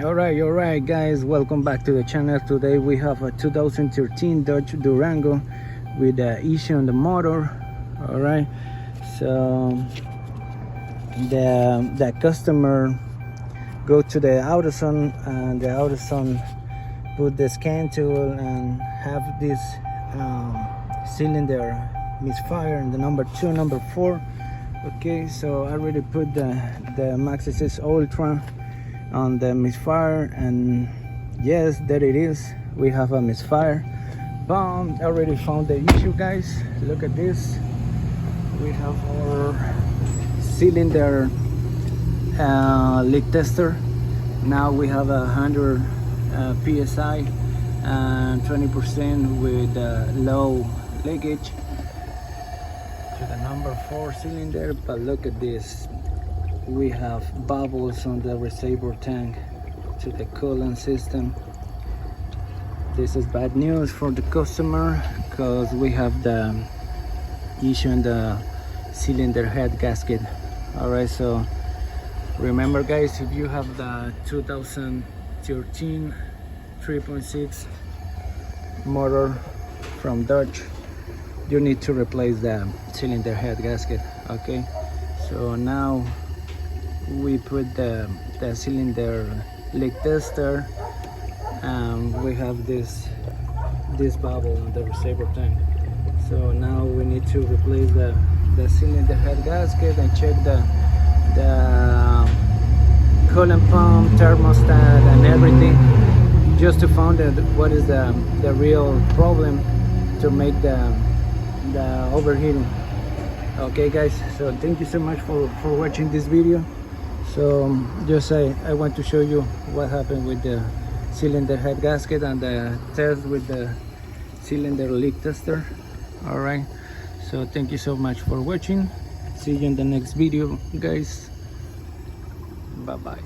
All right guys, welcome back to the channel. Today we have a 2013 Dodge Durango with the issue on the motor. All right, so the customer go to the AutoZone, and the AutoZone put the scan tool and have this cylinder misfire in the number 2, number 4. Okay, so I already put the Maxxis Ultra on the misfire, and yes, there it is. We have a misfire. I already found the issue, guys. Look at this. We have our cylinder leak tester. Now we have 100 psi and 20% with low leakage to the number 4 cylinder. But look at this, we have bubbles on the reservoir tank to the coolant system. This is bad news for the customer because we have the issue in the cylinder head gasket. All right, so remember guys, if you have the 2013 3.6 motor from Dodge, you need to replace the cylinder head gasket. Okay, so now we put the cylinder leak tester, and we have this bubble on the reservoir tank. So now we need to replace the cylinder head gasket and check the coolant pump, thermostat, and everything, just to find out what is the real problem to make the overheating. Okay guys, so thank you so much for watching this video. So just I want to show you what happened with the cylinder head gasket and the test with the cylinder leak tester. All right, so thank you so much for watching. See you in the next video guys. Bye bye.